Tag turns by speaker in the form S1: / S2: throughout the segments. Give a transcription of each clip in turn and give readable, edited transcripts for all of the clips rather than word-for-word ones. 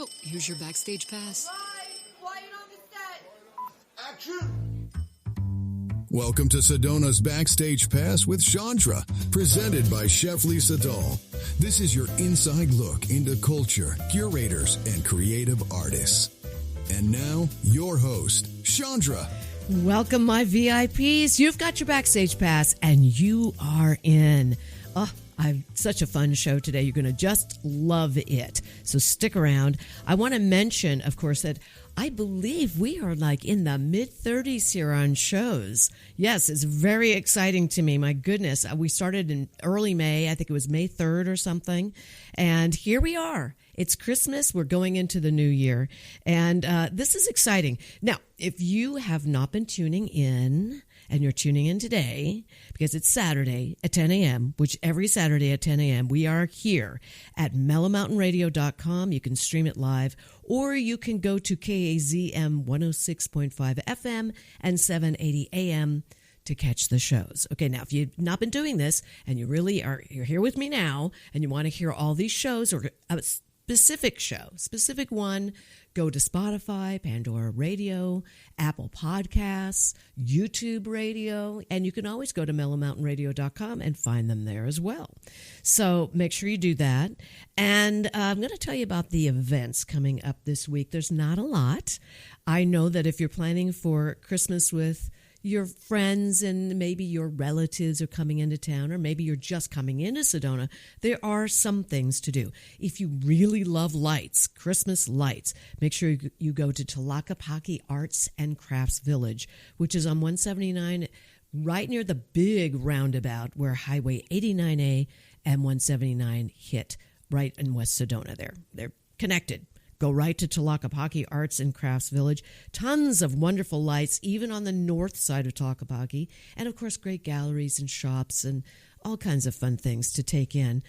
S1: Oh, here's your Backstage pass.
S2: Quiet on the set.
S3: Action!
S4: Welcome to Sedona's Backstage Pass with Shondra, presented by Chef Lisa Dahl. This is your inside look into culture, curators, and creative artists. And now, your host, Shondra.
S5: Welcome, my VIPs. You've got your Backstage Pass, and you are in. I've such a fun show today. You're going to just love it. So stick around. I want to mention, of course, that I believe we are like in the mid-30s here on shows. Yes, it's very exciting to me. My goodness. We started in early May. I think it was May 3rd or something. And here we are. It's Christmas. We're going into the new year. And this is exciting. Now, if you have not been tuning in, and you're tuning in today because it's Saturday at 10 a.m., which every Saturday at 10 a.m. we are here at mellowmountainradio.com. You can stream it live, or you can go to KAZM 106.5 FM and 780 AM to catch the shows. Okay, now, if you've not been doing this and you're here with me now and you want to hear all these shows or a specific one, go to Spotify, Pandora Radio, Apple Podcasts, YouTube Radio, and you can always go to mellowmountainradio.com and find them there as well. So make sure you do that. And I'm going to tell you about the events coming up this week. There's not a lot. I know that if you're planning for Christmas with your friends and maybe your relatives are coming into town, or maybe you're just coming into Sedona, there are some things to do. If you really love lights, Christmas lights, make sure you go to Tlaquepaque Arts and Crafts Village, which is on 179, right near the big roundabout where Highway 89A and 179 hit, right in West Sedona there. They're connected. Go right to Tlaquepaque Arts and Crafts Village. Tons of wonderful lights, even on the north side of Tlaquepaque. And, of course, great galleries and shops and all kinds of fun things to take in.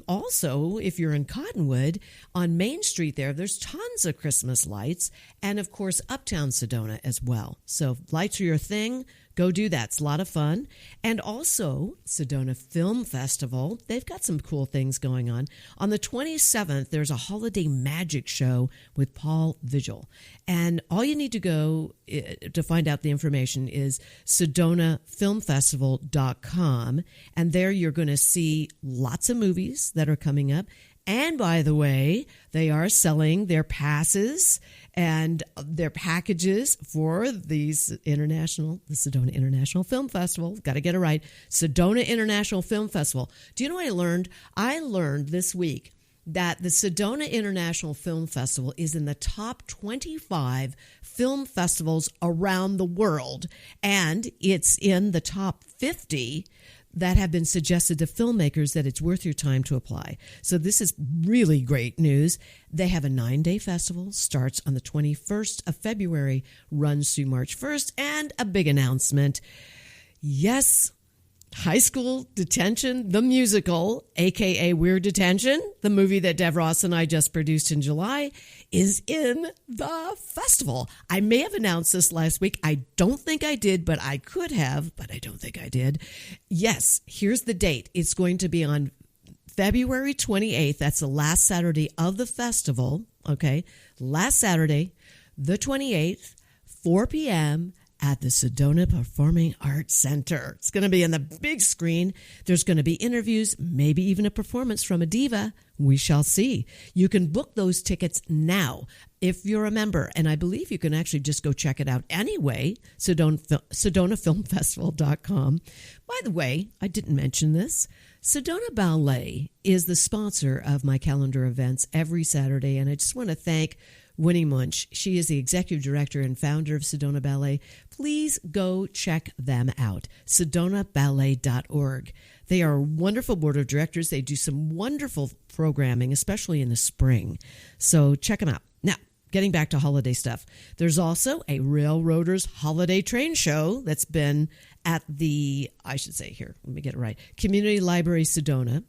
S5: Also, if you're in Cottonwood, on Main Street there's tons of Christmas lights. And, of course, uptown Sedona as well. So if lights are your thing, go do that. It's a lot of fun. And also, Sedona Film Festival. They've got some cool things going on. On the 27th, there's a holiday magic show with Paul Vigil. And all you need to go to find out the information is sedonafilmfestival.com. And there you're going to see lots of movies that are coming up. And by the way, they are selling their passes and their packages for the Sedona International Film Festival. Got to get it right. Sedona International Film Festival. Do you know what I learned? I learned this week that the Sedona International Film Festival is in the top 25 film festivals around the world, and it's in the top 50 that have been suggested to filmmakers that it's worth your time to apply. So this is really great news. They have a 9-day festival, starts on the 21st of February, runs through March 1st, and a big announcement. Yes, High School Detention, the musical, a.k.a. Weird Detention, the movie that Dev Ross and I just produced in July, is in the festival. I may have announced this last week. I don't think I did, but I could have, but I don't think I did. Yes, here's the date. It's going to be on February 28th. That's the last Saturday of the festival, okay? Last Saturday, the 28th, 4 p.m., at the Sedona Performing Arts Center. It's going to be on the big screen. There's going to be interviews, maybe even a performance from a diva. We shall see. You can book those tickets now if you're a member, and I believe you can actually just go check it out anyway, SedonaFilmFestival.com. By the way, I didn't mention this. Sedona Ballet is the sponsor of my calendar events every Saturday, and I just want to thank Winnie Munch. She is the executive director and founder of Sedona Ballet. Please go check them out, sedonaballet.org. They are a wonderful board of directors. They do some wonderful programming, especially in the spring. So check them out. Now, getting back to holiday stuff, there's also a Railroaders Holiday Train Show that's been at the, let me get it right, Community Library Sedona.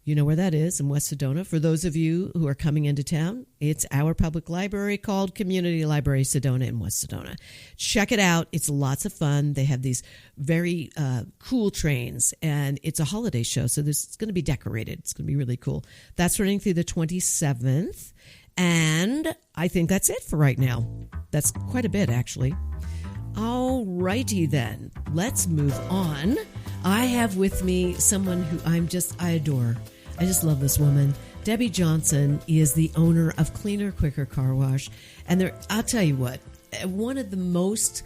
S5: You know where that is, in West Sedona. For those of you who are coming into town, it's our public library called Community Library Sedona in West Sedona. Check it out. It's lots of fun. They have these very cool trains, and it's a holiday show, so it's going to be decorated. It's going to be really cool. That's running through the 27th. And I think that's it for right now. That's quite a bit, actually. All righty then. Let's move on. I have with me someone who I adore. I just love this woman. Debbie Johnson is the owner of Cleaner Quicker Car Wash. And I'll tell you what, one of the most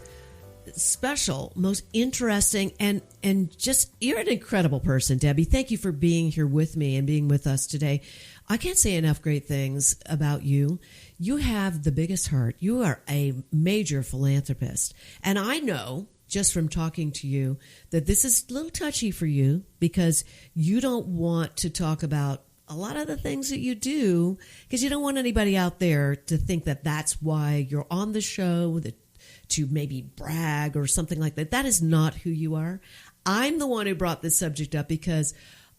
S5: special, most interesting, and just, you're an incredible person, Debbie. Thank you for being here with me and being with us today. I can't say enough great things about you. You have the biggest heart. You are a major philanthropist. And I know, just from talking to you, that this is a little touchy for you because you don't want to talk about a lot of the things that you do because you don't want anybody out there to think that that's why you're on the show, to maybe brag or something like that. That is not who you are. I'm the one who brought this subject up because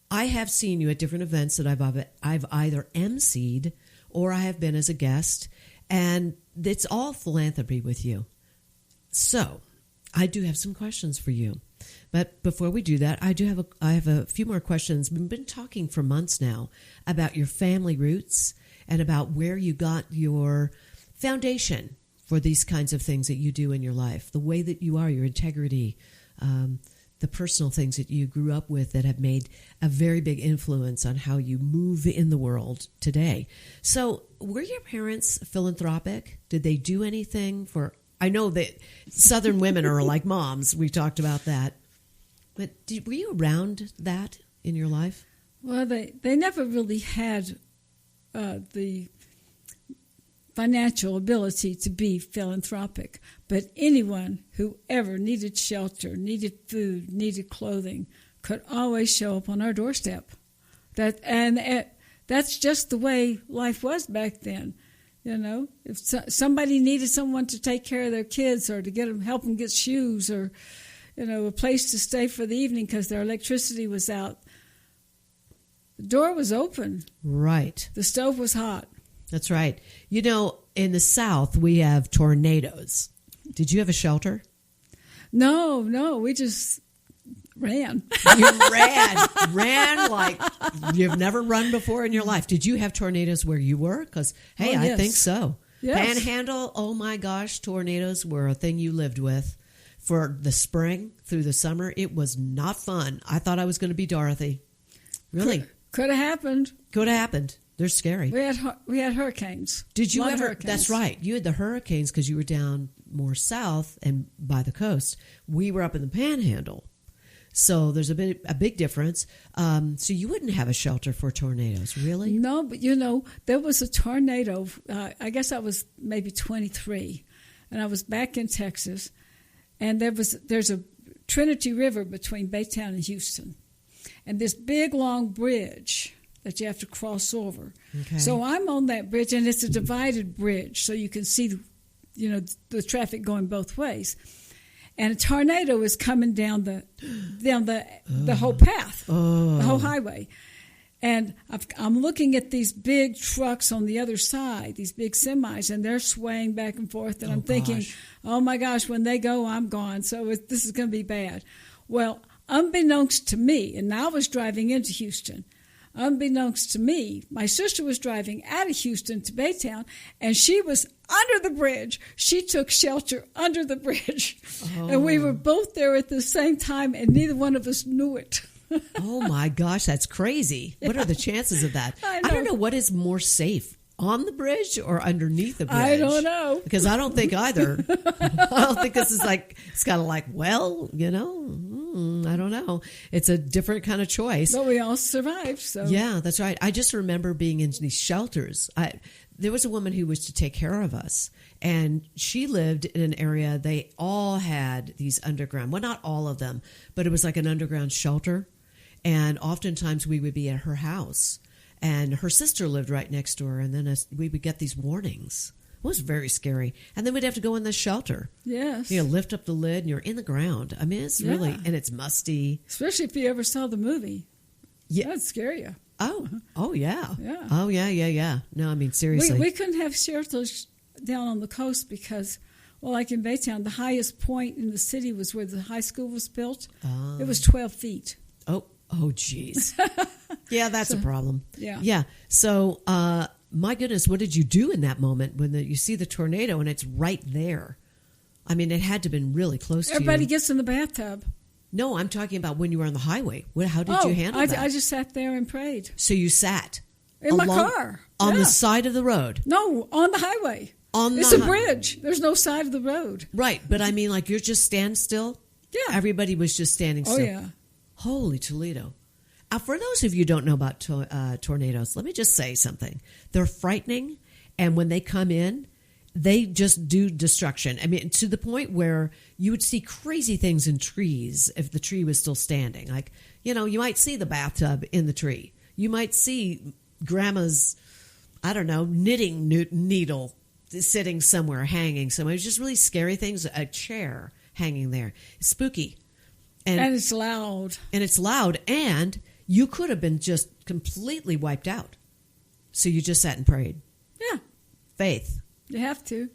S5: I have seen you at different events that I've either emceed or I have been as a guest, and it's all philanthropy with you. So I do have some questions for you. But before we do that, I have a few more questions. We've been talking for months now about your family roots and about where you got your foundation for these kinds of things that you do in your life, the way that you are, your integrity, the personal things that you grew up with that have made a very big influence on how you move in the world today. So were your parents philanthropic? Did they do anything for... I know that Southern women are like moms. We talked about that. But were you around that in your life?
S3: Well, they never really had the financial ability to be philanthropic. But anyone who ever needed shelter, needed food, needed clothing, could always show up on our doorstep. That's just the way life was back then. You know, if somebody needed someone to take care of their kids or to help them get shoes or, you know, a place to stay for the evening because their electricity was out, the door was open.
S5: Right.
S3: The stove was hot. That's right.
S5: You know, in the South, we have tornadoes. Did you have a shelter?
S3: No, we just ran.
S5: You ran like you've never run before in your life. Did you have tornadoes where you were? Because, hey,
S3: yes.
S5: I think so.
S3: Yes.
S5: Panhandle, oh my gosh, tornadoes were a thing you lived with for the spring through the summer. It was not fun. I thought I was going to be Dorothy. Really.
S3: Could have happened.
S5: Could have happened. They're scary.
S3: We had hurricanes.
S5: Did you ever?
S3: Hurricanes.
S5: That's right. You had the hurricanes because you were down more south and by the coast. We were up in the Panhandle, so there's a big difference. So you wouldn't have a shelter for tornadoes, really?
S3: No, but you know there was a tornado. I guess I was maybe 23, and I was back in Texas, and there's a Trinity River between Baytown and Houston, and this big long bridge that you have to cross over.
S5: Okay.
S3: So I'm on that bridge, and it's a divided bridge, so you can see, the traffic going both ways. And a tornado is coming down the whole path, the whole highway. And I'm looking at these big trucks on the other side, these big semis, and they're swaying back and forth. And I'm thinking, oh my gosh, when they go, I'm gone. So this is going to be bad. Well, unbeknownst to me, and I was driving into Houston. Unbeknownst to me, my sister was driving out of Houston to Baytown, and she was under the bridge. She took shelter under the bridge. And we were both there at the same time, and neither one of us knew it.
S5: Oh, my gosh, that's crazy. Yeah. What are the chances of that? I don't know what is more safe, on the bridge or underneath the bridge.
S3: I don't know.
S5: Because I don't think either. I don't think this is it's kind of like, I don't know. It's a different kind of choice.
S3: But we all survived. So
S5: yeah, that's right. I just remember being in these shelters. There was a woman who was to take care of us, and she lived in an area, they all had these underground, well, not all of them, but it was like an underground shelter. And oftentimes we would be at her house. And her sister lived right next door, and then we would get these warnings. It was very scary. And then we'd have to go in the shelter.
S3: Yes.
S5: Lift up the lid, and you're in the ground. I mean, it's really, and it's musty.
S3: Especially if you ever saw the movie.
S5: Yeah.
S3: That'd scare you.
S5: Oh, yeah.
S3: Yeah.
S5: Oh, yeah. No, I mean, seriously.
S3: We couldn't have shelters down on the coast because, like in Baytown, the highest point in the city was where the high school was built. It was 12 feet.
S5: Oh, geez. Yeah, that's a problem.
S3: Yeah.
S5: Yeah. So my goodness, what did you do in that moment when you see the tornado and it's right there? I mean, it had to have been really close to you.
S3: Everybody gets in the bathtub.
S5: No, I'm talking about when you were on the highway. How did you handle that?
S3: I just sat there and prayed.
S5: So you sat?
S3: In my car.
S5: On the side of the road?
S3: No, on the highway. It's a bridge. There's no side of the road.
S5: Right, but I mean, like, you're just stand still?
S3: Yeah.
S5: Everybody was just standing still?
S3: Oh, yeah.
S5: Holy Toledo. For those of you who don't know about tornadoes, let me just say something. They're frightening, and when they come in, they just do destruction. I mean, to the point where you would see crazy things in trees if the tree was still standing. Like, you might see the bathtub in the tree. You might see grandma's, I don't know, knitting needle sitting somewhere, hanging somewhere. It's just really scary things. A chair hanging there. It's spooky.
S3: And it's loud.
S5: And you could have been just completely wiped out. So you just sat and prayed.
S3: Yeah.
S5: Faith.
S3: You have to.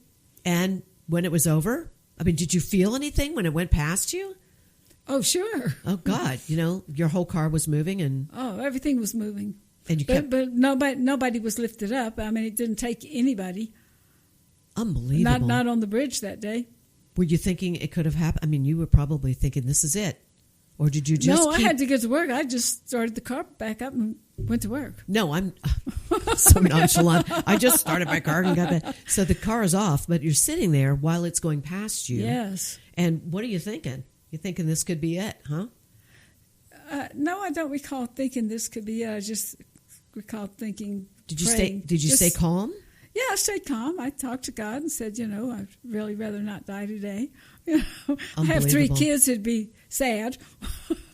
S5: And when it was over, I mean, did you feel anything when it went past you?
S3: Oh, sure.
S5: Oh, God. Your whole car was moving and...
S3: Oh, everything was moving.
S5: And you kept...
S3: But nobody was lifted up. I mean, it didn't take anybody.
S5: Unbelievable.
S3: Not on the bridge that day.
S5: Were you thinking it could have happened? I mean, you were probably thinking, this is it. Or did you just
S3: I had to get to work. I just started the car back up and went to work.
S5: No, I'm so nonchalant. I just started my car and got back. So the car is off, but you're sitting there while it's going past you.
S3: Yes.
S5: And what are you thinking? You're thinking this could be it, huh?
S3: No, I don't recall thinking this could be it. I just recall thinking.
S5: Did you stay calm?
S3: Yeah, I stayed calm. I talked to God and said, I'd really rather not die today. I have 3 kids, it'd be sad.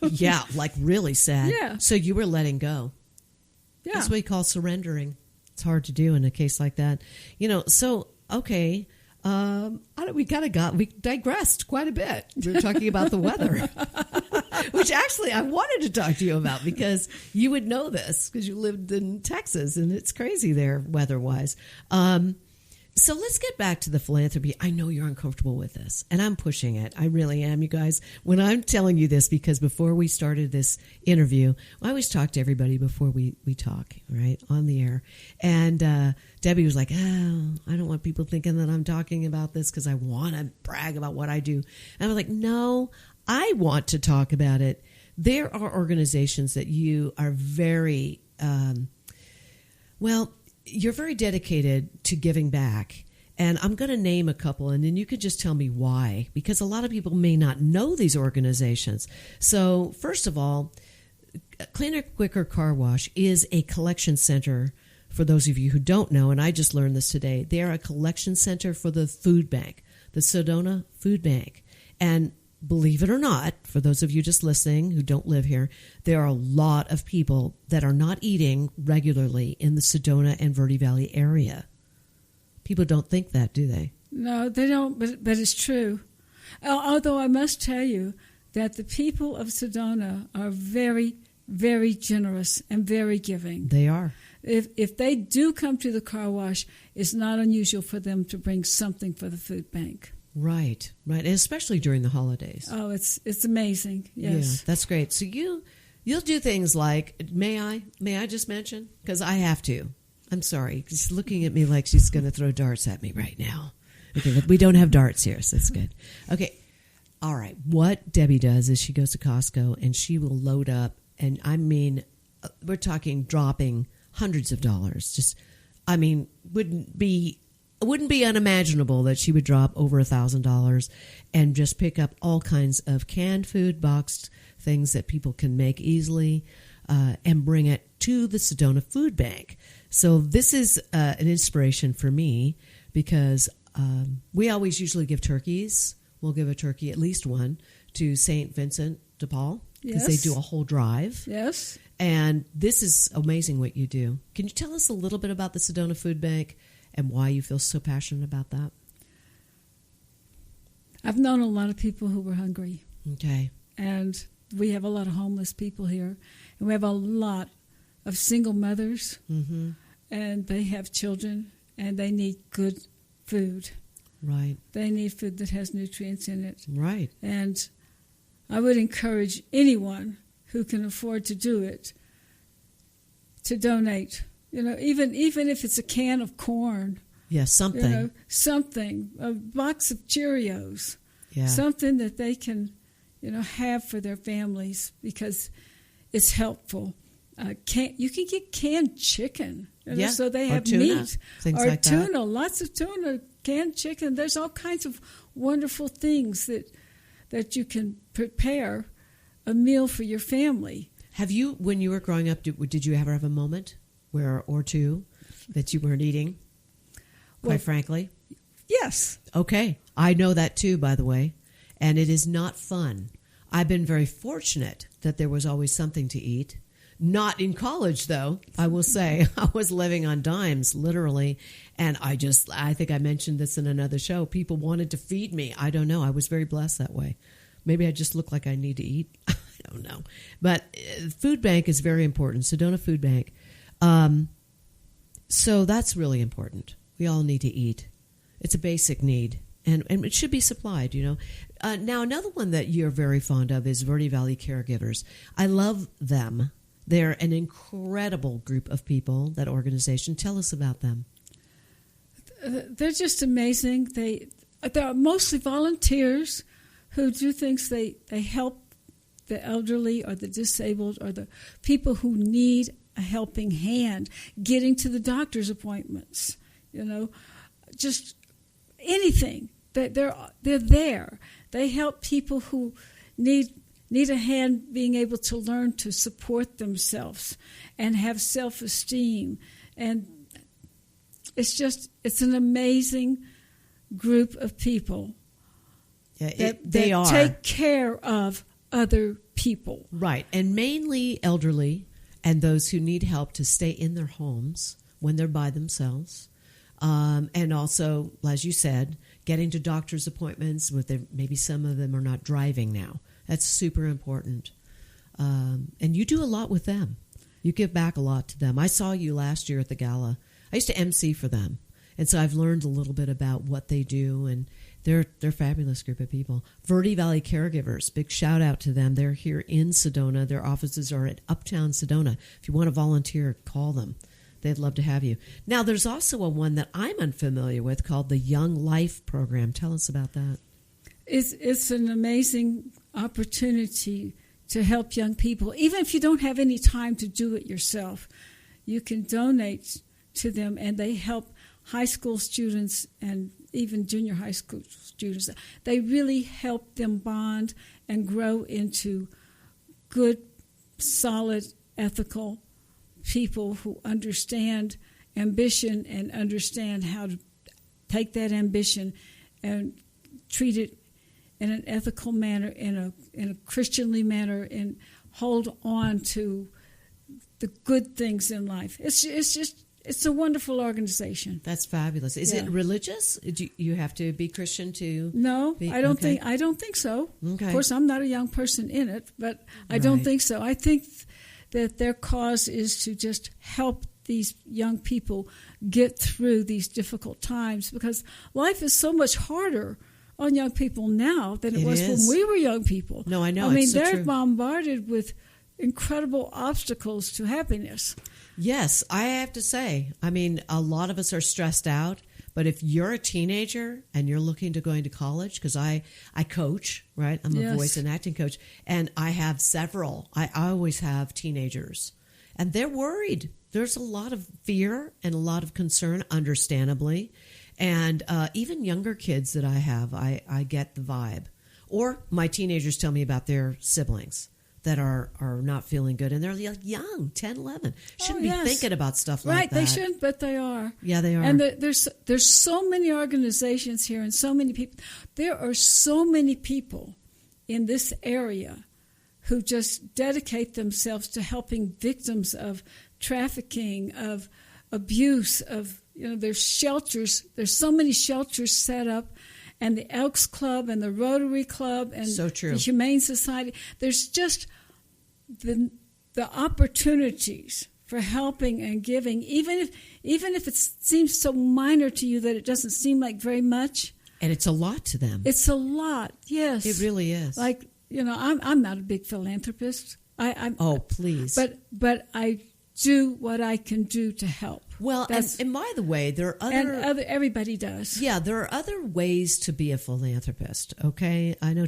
S5: Yeah, like really sad.
S3: Yeah.
S5: So you were letting go.
S3: Yeah.
S5: That's what we call surrendering. It's hard to do in a case like that. So, okay. We digressed quite a bit. We were talking about the weather, which actually I wanted to talk to you about because you would know this because you lived in Texas and it's crazy there weather-wise. So let's get back to the philanthropy. I know you're uncomfortable with this, and I'm pushing it. I really am, you guys. When I'm telling you this, because before we started this interview, I always talk to everybody before we talk, right, on the air. And Debbie was like, I don't want people thinking that I'm talking about this because I want to brag about what I do. And I was like, no, I want to talk about it. There are organizations that you are very, you're very dedicated to giving back. And I'm going to name a couple, and then you could just tell me why, because a lot of people may not know these organizations. So first of all, Cleaner, Quicker Car Wash is a collection center for those of you who don't know, and I just learned this today. They are a collection center for the food bank, the Sedona Food Bank. And believe it or not, for those of you just listening who don't live here, there are a lot of people that are not eating regularly in the Sedona and Verde Valley area. People don't think that, do they?
S3: No, they don't, but it's true. Although I must tell you that the people of Sedona are very, very generous and very giving.
S5: They are.
S3: If they do come to the car wash, it's not unusual for them to bring something for the food bank.
S5: Right, and especially during the holidays.
S3: Oh, it's amazing. Yes,
S5: yeah, that's great. So you'll do things like, may I just mention, because I have to. I'm sorry, she's looking at me like she's going to throw darts at me right now. Okay, but we don't have darts here, so that's good. Okay, all right. What Debbie does is she goes to Costco and she will load up, and I mean, we're talking dropping hundreds of dollars. Just, I mean, wouldn't be unimaginable that she would drop over $1,000 and just pick up all kinds of canned food, boxed things that people can make easily, and bring it to the Sedona Food Bank. So this is an inspiration for me because we always usually give turkeys. We'll give a turkey, at least one, to St. Vincent de Paul because they do a whole drive.
S3: Yes.
S5: And this is amazing what you do. Can you tell us a little bit about the Sedona Food Bank and why you feel so passionate about that?
S3: I've known a lot of people who were hungry.
S5: Okay.
S3: And we have a lot of homeless people here. And we have a lot of single mothers. Mm-hmm. And they have children. And they need good food.
S5: Right.
S3: They need food that has nutrients in it.
S5: Right.
S3: And I would encourage anyone who can afford to do it to donate even if it's a can of corn.
S5: Yeah, something.
S3: Something, a box of Cheerios.
S5: Yeah.
S3: Something that they can, have for their families because it's helpful. You can get canned chicken, so they have
S5: tuna,
S3: meat.
S5: Things
S3: or
S5: like
S3: tuna,
S5: that.
S3: lots of tuna, canned chicken. There's all kinds of wonderful things that you can prepare a meal for your family.
S5: Have you, when you were growing up, did you ever have a moment or two that you weren't eating, quite frankly?
S3: Yes.
S5: Okay. I know that too, by the way, and it is not fun. I've been very fortunate that there was always something to eat. Not in college, though, I will say. I was living on dimes, literally, and I think I mentioned this in another show. People wanted to feed me. I don't know. I was very blessed that way. Maybe I just look like I need to eat. I don't know. But food bank is very important, Sedona Food Bank. So that's really important. We all need to eat. It's a basic need, and it should be supplied, Now, another one that you're very fond of is Verde Valley Caregivers. I love them. They're an incredible group of people, that organization. Tell us about them.
S3: They're just amazing. They're mostly volunteers who do things. They help the elderly or the disabled or the people who need a helping hand getting to the doctor's appointments, just anything. They're there. They help people who need a hand being able to learn to support themselves and have self-esteem. And it's an amazing group of people that take care of other people.
S5: Right, and mainly elderly and those who need help to stay in their homes when they're by themselves. And also, as you said, getting to doctor's appointments maybe some of them are not driving now. That's super important. And you do a lot with them. You give back a lot to them. I saw you last year at the gala. I used to MC for them. And so I've learned a little bit about what they do, and they're a fabulous group of people. Verde Valley Caregivers, big shout out to them. They're here in Sedona. Their offices are at Uptown Sedona. If you want to volunteer, call them. They'd love to have you. Now, there's also a one that I'm unfamiliar with called the Young Life Program. Tell us about that.
S3: It's an amazing opportunity to help young people. Even if you don't have any time to do it yourself, you can donate to them, and they help high school students and even junior high school students. They really help them bond and grow into good, solid, ethical people who understand ambition and understand how to take that ambition and treat it in an ethical manner, in a Christianly manner, and hold on to the good things in life. It's a wonderful organization.
S5: That's fabulous. Is it religious? Do you have to be Christian to?
S3: No, I don't think so.
S5: Okay.
S3: Of course, I'm not a young person in it, but I don't think so. I think that their cause is to just help these young people get through these difficult times, because life is so much harder on young people now than it was when we were young people.
S5: No, I know.
S3: I mean,
S5: it's so
S3: they're
S5: true.
S3: bombarded with incredible obstacles to happiness.
S5: Yes, I have to say. I mean, a lot of us are stressed out, but if you're a teenager and you're looking to go into college, because I coach, right? I'm a voice and acting coach, and I have several. I always have teenagers, and they're worried. There's a lot of fear and a lot of concern, understandably. And even younger kids that I have, I get the vibe. Or my teenagers tell me about their siblings that are not feeling good. And they're young, 10, 11. Shouldn't be thinking about stuff like that.
S3: Right, they shouldn't, but they are.
S5: Yeah, they are.
S3: And there's so many organizations here and so many people. There are so many people in this area who just dedicate themselves to helping victims of trafficking, of abuse, of, there's shelters. There's so many shelters set up, and the Elks Club and the Rotary Club and the Humane Society. There's just the opportunities for helping and giving, even if it seems so minor to you that it doesn't seem like very much.
S5: And it's a lot to them.
S3: It's a lot, yes.
S5: It really is.
S3: Like, I'm not a big philanthropist.
S5: Oh, please.
S3: But I do what I can do to help.
S5: Well, and by the way, there are
S3: everybody does.
S5: Yeah, there are other ways to be a philanthropist, okay? I know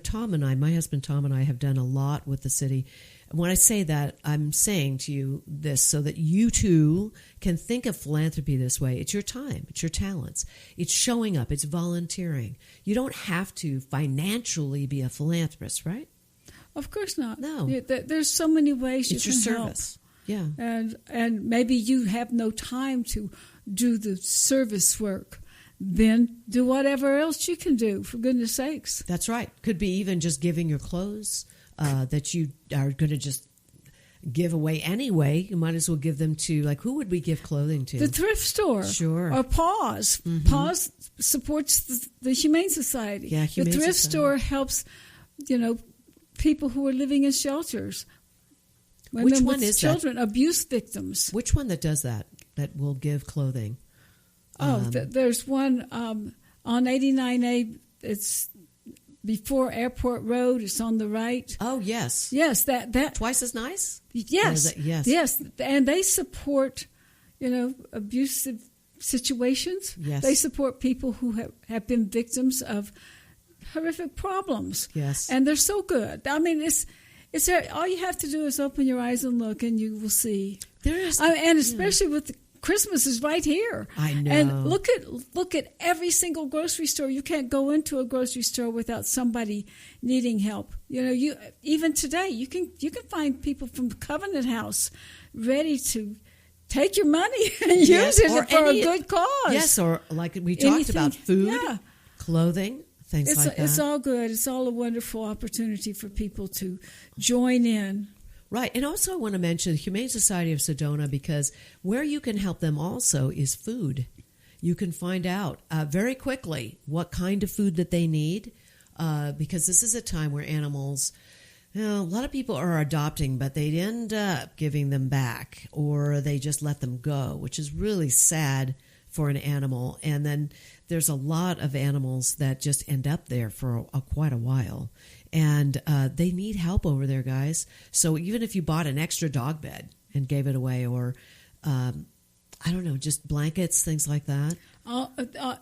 S5: my husband Tom and I have done a lot with the city. When I say that, I'm saying to you this so that you too can think of philanthropy this way. It's your time. It's your talents. It's showing up. It's volunteering. You don't have to financially be a philanthropist, right?
S3: Of course not.
S5: No.
S3: There's so many ways you
S5: it's
S3: can
S5: your
S3: help.
S5: service. Yeah.
S3: And maybe you have no time to do the service work. Then do whatever else you can do, for goodness sakes.
S5: That's right. Could be even just giving your clothes that you are going to just give away anyway. You might as well give them to, like, who would we give clothing to?
S3: The thrift store.
S5: Sure.
S3: Or Paws.
S5: Mm-hmm.
S3: Paws supports the Humane Society.
S5: Yeah, Humane
S3: The thrift
S5: Society.
S3: store helps, people who are living in shelters.
S5: Which
S3: Women
S5: one
S3: with
S5: is
S3: children, abuse victims.
S5: Which one that does that will give clothing?
S3: There's one on 89A. It's before Airport Road. It's on the right.
S5: Oh, yes.
S3: Yes, that
S5: Twice as nice?
S3: Yes.
S5: Yes.
S3: Yes, and they support, abusive situations.
S5: Yes.
S3: They support people who have been victims of horrific problems.
S5: Yes.
S3: And they're so good. I mean, it's all you have to do is open your eyes and look, and you will see. And especially with Christmas is right here.
S5: I know.
S3: And look at every single grocery store. You can't go into a grocery store without somebody needing help. You even today you can find people from the Covenant House ready to take your money and use it for a good cause.
S5: Yes, or like we talked about food, clothing.
S3: It's all good. It's all a wonderful opportunity for people to join in.
S5: Right. And also I want to mention the Humane Society of Sedona, because where you can help them also is food. You can find out very quickly what kind of food that they need, because this is a time where animals, a lot of people are adopting, but they end up giving them back, or they just let them go, which is really sad for an animal. And then there's a lot of animals that just end up there for quite a while. And they need help over there, guys. So even if you bought an extra dog bed and gave it away, or, I don't know, just blankets, things like that.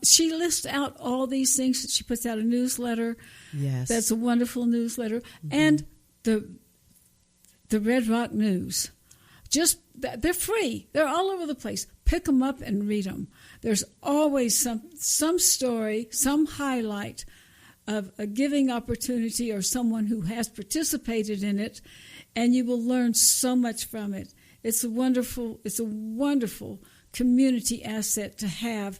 S3: She lists out all these things. She puts out a newsletter.
S5: Yes.
S3: That's a wonderful newsletter. Mm-hmm. And the Red Rock News. They're free. They're all over the place. Pick them up and read them. There's always some story, some highlight of a giving opportunity or someone who has participated in it, and you will learn so much from it. It's a wonderful community asset to have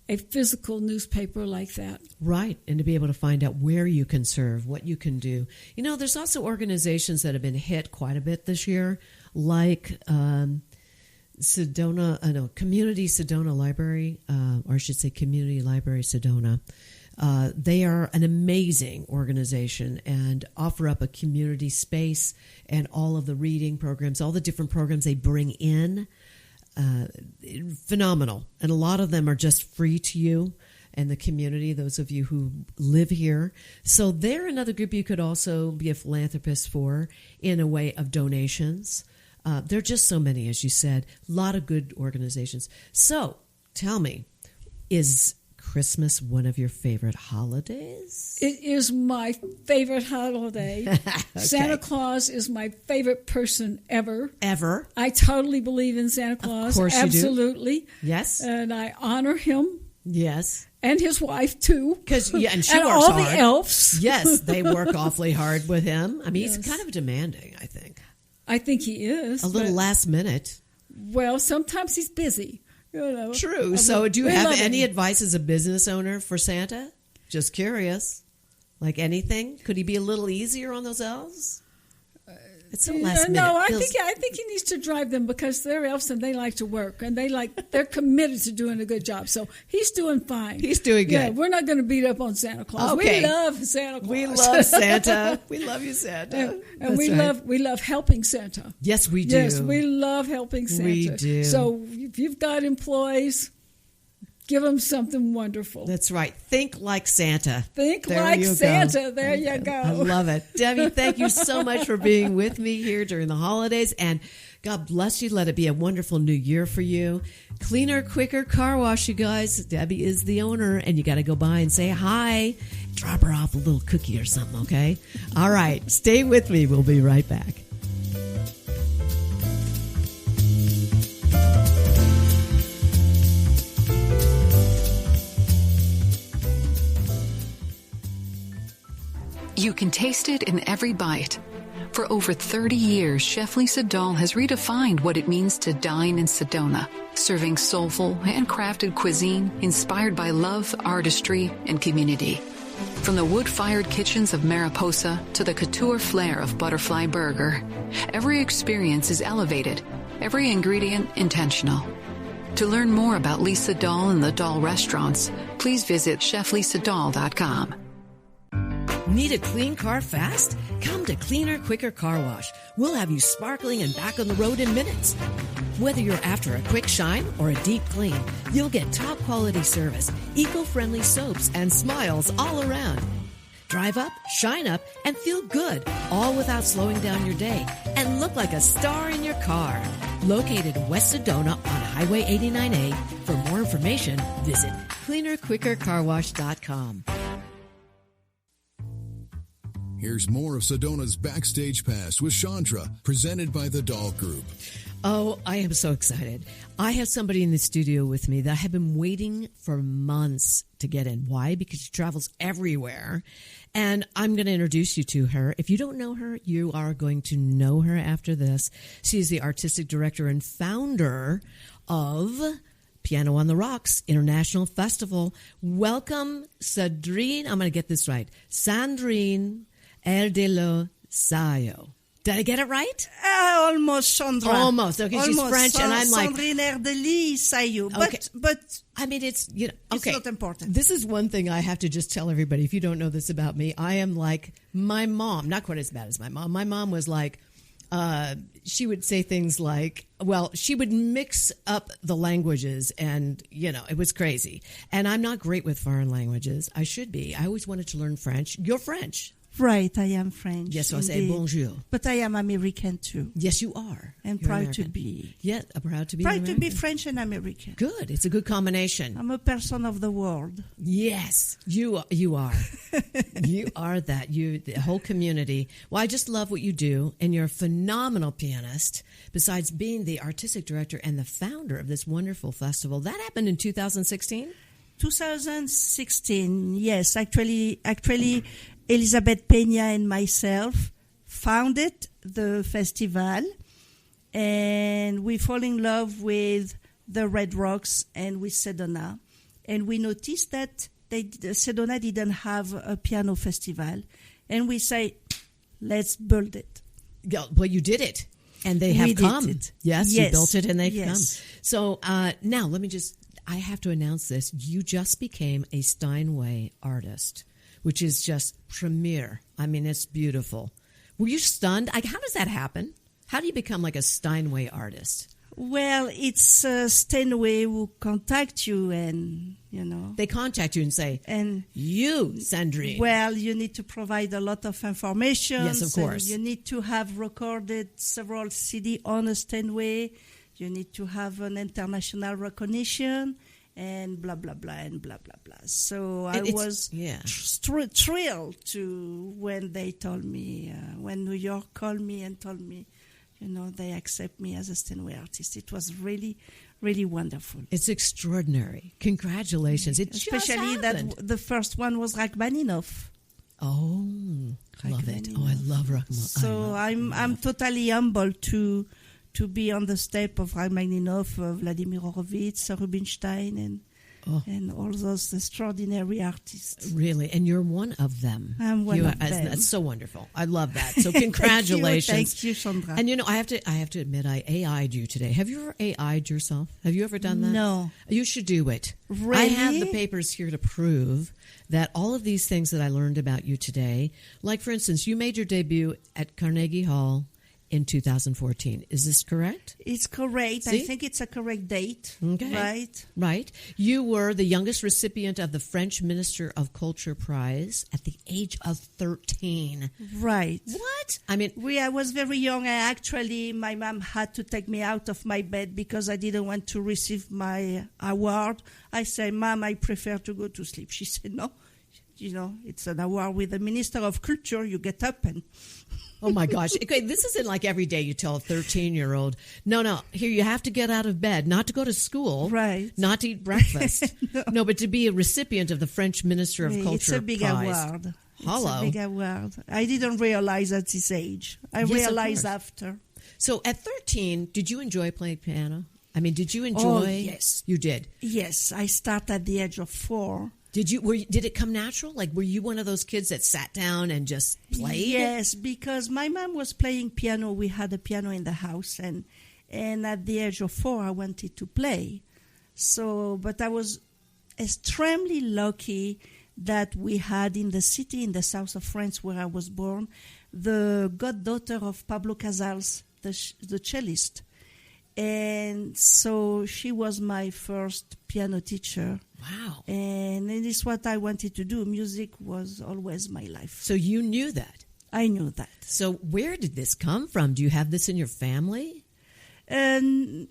S3: a physical newspaper like that. Right,
S5: and to be able to find out where you can serve, what you can do. There's also organizations that have been hit quite a bit this year, like Community Sedona Library, or I should say Community Library Sedona. They are an amazing organization and offer up a community space and all of the reading programs, all the different programs they bring in. Phenomenal. And a lot of them are just free to you and the community, those of you who live here. So they're another group you could also be a philanthropist for in a way of donations. There are just so many, as you said, a lot of good organizations. So tell me, is Christmas one of your favorite holidays?
S3: It is my favorite holiday. Okay. Santa Claus is my favorite person ever.
S5: Ever?
S3: I totally believe in Santa Claus.
S5: Of course
S3: absolutely.
S5: You do. Yes.
S3: And I honor him.
S5: Yes.
S3: And his wife, too.
S5: And she
S3: and
S5: works
S3: all
S5: hard.
S3: The elves.
S5: Yes, they work awfully hard with him. I mean,
S3: yes.
S5: He's kind of demanding, I think.
S3: I think he is.
S5: A little last minute.
S3: Well, sometimes he's busy.
S5: True. So do you have any advice as a business owner for Santa? Just curious. Like anything? Could he be a little easier on those elves? It's so last minute.
S3: No, I think he needs to drive them because they're elves and they like to work and they're committed to doing a good job. So he's doing fine.
S5: He's doing good.
S3: Yeah, we're not going to beat up on Santa Claus.
S5: Okay.
S3: We love Santa Claus.
S5: We love Santa. We love you, Santa.
S3: And we love helping Santa.
S5: Yes, we do.
S3: Yes, we love helping Santa.
S5: We do.
S3: So if you've got employees, give them something wonderful.
S5: That's right. Think like Santa.
S3: Think like Santa. There you go.
S5: I love it. Debbie, thank you so much for being with me here during the holidays. And God bless you. Let it be a wonderful new year for you. Cleaner, quicker car wash, you guys. Debbie is the owner, and you got to go by and say hi. Drop her off a little cookie or something, okay? All right. Stay with me. We'll be right back.
S1: You can taste it in every bite. For over 30 years, Chef Lisa Dahl has redefined what it means to dine in Sedona, serving soulful, handcrafted cuisine inspired by love, artistry, and community. From the wood-fired kitchens of Mariposa to the couture flair of Butterfly Burger, every experience is elevated, every ingredient intentional. To learn more about Lisa Dahl and the Dahl restaurants, please visit cheflisadahl.com.
S5: Need a clean car fast? Come to Cleaner, Quicker Car Wash. We'll have you sparkling and back on the road in minutes. Whether you're after a quick shine or a deep clean, you'll get top quality service, eco-friendly soaps, and smiles all around. Drive up, shine up, and feel good, all without slowing down your day, and look like a star in your car. Located in West Sedona on Highway 89A. For more information, visit cleanerquickercarwash.com.
S4: Here's more of Sedona's Backstage Pass with Shondra, presented by the Dahl Group.
S5: Oh, I am so excited. I have somebody in the studio with me that I have been waiting for months to get in. Why? Because she travels everywhere. And I'm going to introduce you to her. If you don't know her, you are going to know her after this. She is the artistic director and founder of Piano on the Rocks International Festival. Welcome, Sandrine. I'm going to get this right. Sandrine Erdely-Sayo. Did I get it right?
S6: Almost, Shondra.
S5: Almost. Okay, she's French, and I'm like...
S6: Sandrine Erdely-Sayo.
S5: Okay.
S6: But
S5: I mean, it's, you know... Okay.
S6: It's not important.
S5: This is one thing I have to just tell everybody. If you don't know this about me, I am like my mom. Not quite as bad as my mom. My mom was like... she would say things like, well, she would mix up the languages and, you know, it was crazy. And I'm not great with foreign languages. I should be. I always wanted to learn French. You're French.
S6: Right, I am French.
S5: Yes, so I say bonjour.
S6: But I am American too.
S5: Yes, you are.
S6: And
S5: You're
S6: proud
S5: American.
S6: to be.
S5: Yeah, proud to be
S6: Proud
S5: American.
S6: to be French and American.
S5: Good. It's a good combination.
S6: I'm a person of the world.
S5: Yes, you are. You are that. You, the whole community. Well, I just love what you do, and you're a phenomenal pianist. Besides being the artistic director and the founder of this wonderful festival, that happened in 2016.
S6: 2016, yes. Actually, Elizabeth Peña and myself founded the festival, and we fall in love with the Red Rocks and with Sedona. And we noticed that Sedona didn't have a piano festival. And we say, let's build it.
S5: Well, you did it, and they have come. Yes, you built it, and they've come. So now I have to announce this. You just became a Steinway artist, which is just premier. I mean, it's beautiful. Were you stunned? How does that happen? How do you become like a Steinway artist?
S6: Well, it's Steinway who contact you, and, you know.
S5: They contact you and say,
S6: and
S5: you, Sandrine.
S6: Well, you need to provide a lot of information.
S5: Yes, of course.
S6: You need to have recorded several CD on a Steinway. You need to have an international recognition. And blah, blah, blah, and blah, blah, blah. So I was thrilled when they told me, when New York called me and told me, you know, they accept me as a Steinway artist. It was really, really wonderful.
S5: It's extraordinary. Congratulations.
S6: Especially that the first one was Rachmaninoff.
S5: Oh, love it. Oh, I love Rachmaninoff.
S6: So I'm totally humbled to be on the step of Rachmaninoff, Vladimir Horowitz, Rubinstein, and all those extraordinary artists.
S5: Really, and you're one of them.
S6: I'm one of them.
S5: That's so wonderful. I love that. So congratulations.
S6: Thank you, Shondra.
S5: And you know, I have to admit, I AI'd you today. Have you ever AI'd yourself? Have you ever done that?
S6: No.
S5: You should do it.
S6: Really?
S5: I have the papers here to prove that all of these things that I learned about you today, like for instance, you made your debut at Carnegie Hall in 2014. Is this correct?
S6: It's correct.
S5: See?
S6: I think it's a correct date.
S5: Okay.
S6: Right?
S5: Right. You were the youngest recipient of the French Minister of Culture Prize at the age of 13.
S6: Right.
S5: What? I mean,
S6: I was very young. My mom had to take me out of my bed because I didn't want to receive my award. I said, Mom, I prefer to go to sleep. She said, no. It's an award with the Minister of Culture. You get up and...
S5: Oh, my gosh. Okay, this isn't like every day you tell a 13-year-old, no, here you have to get out of bed, not to go to school,
S6: right?
S5: Not to eat breakfast. No, but to be a recipient of the French Minister of Culture
S6: It's a big
S5: Prize.
S6: award.
S5: Hello.
S6: It's a big award. I didn't realize at this age. I realized after.
S5: So at 13, did you enjoy playing piano? I mean, did you enjoy?
S6: Oh, yes.
S5: You did?
S6: Yes. I started at the age of 4.
S5: Did it come natural? Like, were you one of those kids that sat down and just played?
S6: Yes, because my mom was playing piano. We had a piano in the house, and at the age of 4, I wanted to play. So, but I was extremely lucky that we had in the city in the south of France where I was born, the goddaughter of Pablo Casals, the cellist. And so she was my first piano teacher.
S5: Wow.
S6: And it is what I wanted to do. Music was always my life.
S5: So you knew that?
S6: I knew that.
S5: So where did this come from? Do you have this in your family?
S6: No,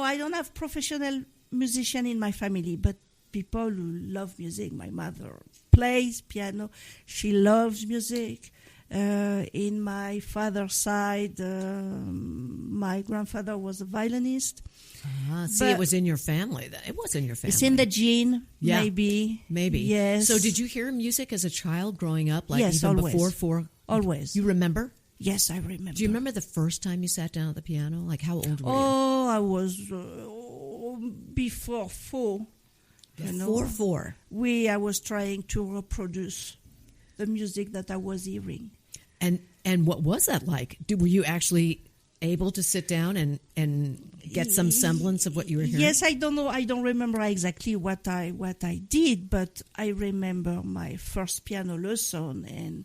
S6: I don't have professional musician in my family, but people who love music. My mother plays piano. She loves music. In my father's side, my grandfather was a violinist.
S5: See, it was in your family. It was in your family.
S6: It's in the gene,
S5: yeah.
S6: Maybe.
S5: Yes. So did you hear music as a child growing up? Like
S6: yes,
S5: even
S6: always.
S5: Before 4?
S6: Always.
S5: You remember?
S6: Yes, I remember.
S5: Do you remember the first time you sat down at the piano? Like, how old were you?
S6: Oh, I was before 4.
S5: Before 4?
S6: I was trying to reproduce the music that I was hearing.
S5: And what was that like? Were you actually able to sit down and get some semblance of what you were hearing?
S6: Yes, I don't know. I don't remember exactly what I did, but I remember my first piano lesson,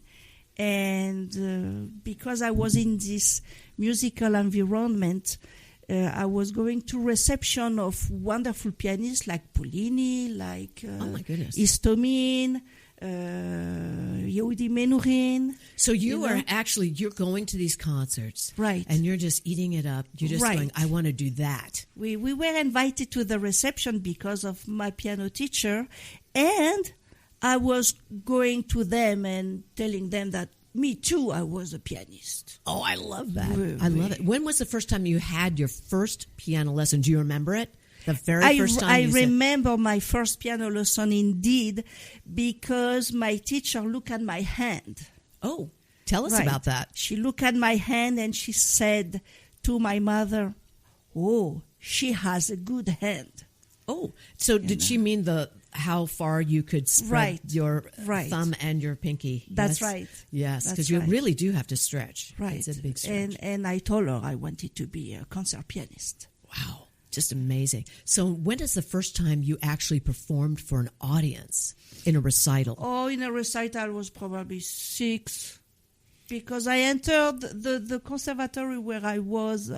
S6: and because I was in this musical environment, I was going to reception of wonderful pianists like Pollini, like
S5: oh my goodness,
S6: Istomin. Yehudi Menuhin.
S5: So you're going to these concerts,
S6: right?
S5: And you're just eating it up. You're just going, I want to do that.
S6: We were invited to the reception because of my piano teacher, and I was going to them and telling them that me too, I was a pianist.
S5: Oh, I love that. I love it. When was the first time you had your first piano lesson? Do you remember it? The very first time
S6: I remember my first piano lesson indeed, because my teacher looked at my hand.
S5: Oh, tell us about that.
S6: She looked at my hand and she said to my mother, "Oh, she has a good hand."
S5: Oh, so did she mean how far you could spread your thumb and your pinky?
S6: That's right.
S5: Yes, because you really do have to stretch.
S6: Right.
S5: It's a big stretch.
S6: And I told her I wanted to be a concert pianist.
S5: Wow. Just amazing. So when is the first time you actually performed for an audience in a recital?
S6: Oh, in a recital was probably 6, because I entered the conservatory where I was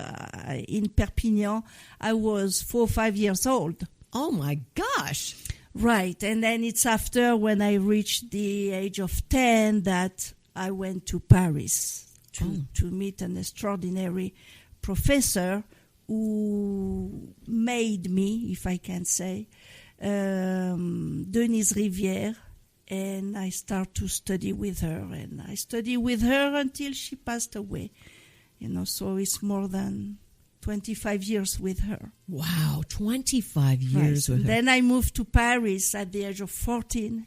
S6: in Perpignan. I was 4 or 5 years old.
S5: Oh, my gosh.
S6: Right. And then it's after, when I reached the age of 10, that I went to Paris to meet an extraordinary professor who made me, if I can say, Denise Rivière, and I started to study with her, and I studied with her until she passed away. So it's more than 25 years with her.
S5: Wow, 25 years with her.
S6: Then I moved to Paris at the age of 14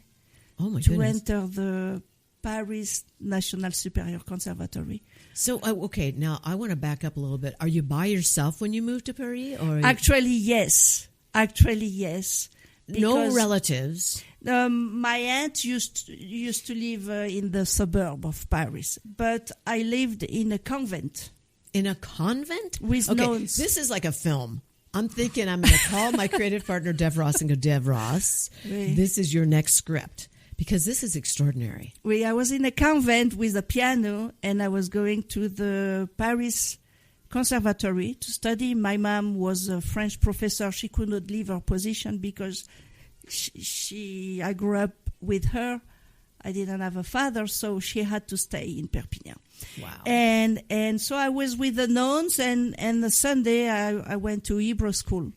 S6: to enter the Paris National Superior Conservatory.
S5: So, okay, now I want to back up a little bit. Are you by yourself when you moved to Paris? Or
S6: Actually, yes.
S5: No relatives?
S6: My aunt used to live in the suburb of Paris, but I lived in a convent.
S5: In a convent?
S6: With nuns.
S5: This is like a film. I'm thinking I'm going to call my creative partner, Dev Ross, and go, Dev Ross, this is your next script. Because this is extraordinary.
S6: I was in a convent with a piano, and I was going to the Paris Conservatory to study. My mom was a French professor. She could not leave her position because I grew up with her. I didn't have a father, so she had to stay in Perpignan.
S5: Wow.
S6: And so I was with the nuns, and the Sunday I went to Hebrew school.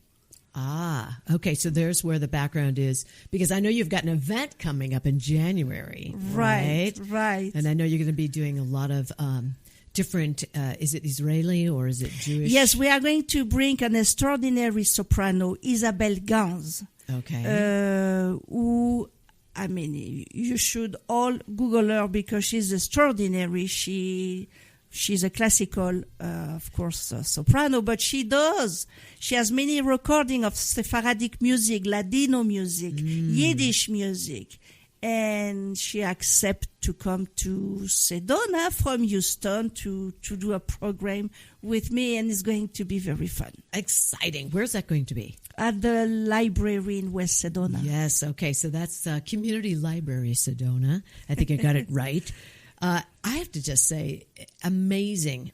S5: Ah, okay. So there's where the background is, because I know you've got an event coming up in January, right?
S6: Right.
S5: And I know you're going to be doing a lot of different, is it Israeli or is it Jewish?
S6: Yes, we are going to bring an extraordinary soprano, Isabelle Gans.
S5: Okay.
S6: Who, I mean, you should all Google her because she's extraordinary. She's a classical, of course, soprano, but she has many recordings of Sephardic music, Ladino music, Yiddish music, and she accepted to come to Sedona from Houston to do a program with me, and it's going to be very fun.
S5: Exciting. Where's that going to be?
S6: At the library in West Sedona.
S5: Yes, okay, so that's Community Library Sedona. I think I got it right. I have to just say, amazing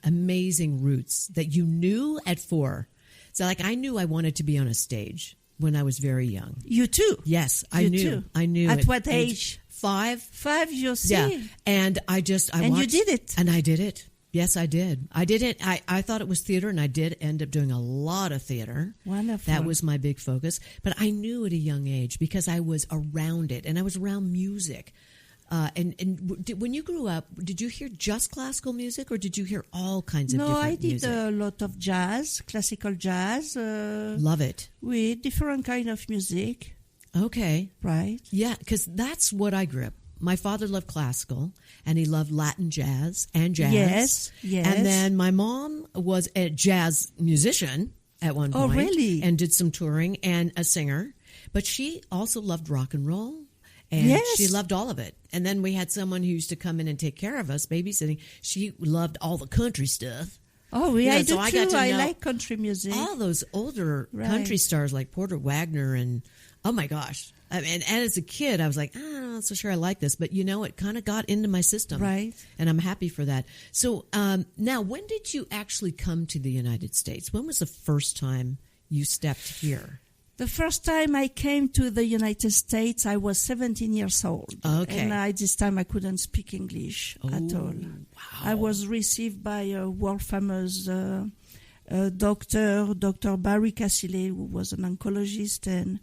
S5: roots that you knew at 4. So, like, I knew I wanted to be on a stage when I was very young.
S6: You too?
S5: Yes, I knew.
S6: At what age?
S5: 5.
S6: 5, you see.
S5: Yeah, and I watched,
S6: you did it.
S5: And I did it. Yes, I did. I did it. I thought it was theater, and I did end up doing a lot of theater.
S6: Wonderful.
S5: That was my big focus. But I knew at a young age because I was around it, and I was around music. When you grew up, did you hear just classical music, or did you hear all kinds of different music?
S6: No, I did a lot of jazz, classical jazz.
S5: Love it.
S6: With different kind of music.
S5: Okay.
S6: Right.
S5: Yeah, because that's what I grew up. My father loved classical, and he loved Latin jazz and jazz.
S6: Yes.
S5: And then my mom was a jazz musician at one point.
S6: Oh, really?
S5: And did some touring and a singer. But she also loved rock and roll. And she loved all of it. And then we had someone who used to come in and take care of us, babysitting. She loved all the country stuff.
S6: Oh, yeah, I do
S5: so
S6: too. I like country music.
S5: All those older country stars like Porter Wagner and, oh my gosh. I mean, and as a kid, I was like, I'm not so sure I like this. But, it kind of got into my system.
S6: Right.
S5: And I'm happy for that. So now, when did you actually come to the United States? When was the first time you stepped here?
S6: The first time I came to the United States, I was 17 years old.
S5: Okay.
S6: And this time I couldn't speak English at all.
S5: Wow.
S6: I was received by a world-famous doctor, Dr. Barry Cassile, who was an oncologist.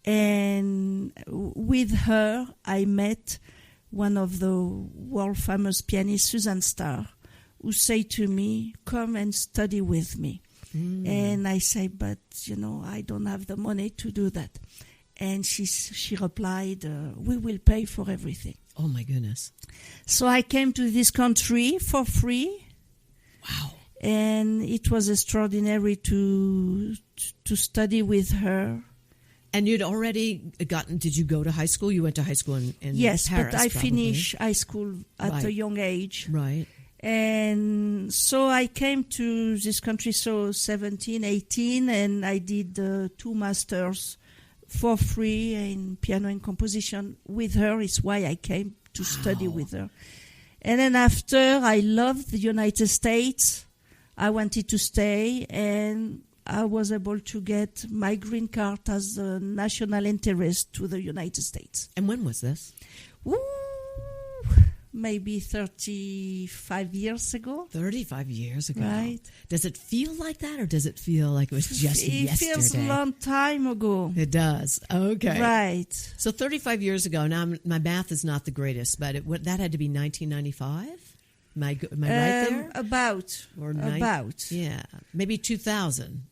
S6: And with her, I met one of the world-famous pianists, Susan Starr, who said to me, come and study with me. And I say, but, I don't have the money to do that. And she replied, we will pay for everything.
S5: Oh, my goodness.
S6: So I came to this country for free.
S5: Wow.
S6: And it was extraordinary to study with her.
S5: And you'd already did you go to high school? You went to high school in
S6: yes,
S5: Paris,
S6: but I
S5: probably.
S6: finished high school at a young age.
S5: Right.
S6: And so I came to this country, 17, 18, and I did 2 masters for free in piano and composition with her. It's why I came to study with her. And then after, I loved the United States. I wanted to stay, and I was able to get my green card as a national interest to the United States.
S5: And when was this?
S6: Maybe 35 years ago.
S5: 35 years ago.
S6: Right.
S5: Does it feel like that, or does it feel like it was just yesterday?
S6: It feels a long time ago.
S5: It does. Okay.
S6: Right.
S5: So 35 years ago, now my math is not the greatest, but that had to be 1995? Am I right there?
S6: About.
S5: Yeah. Maybe 2000.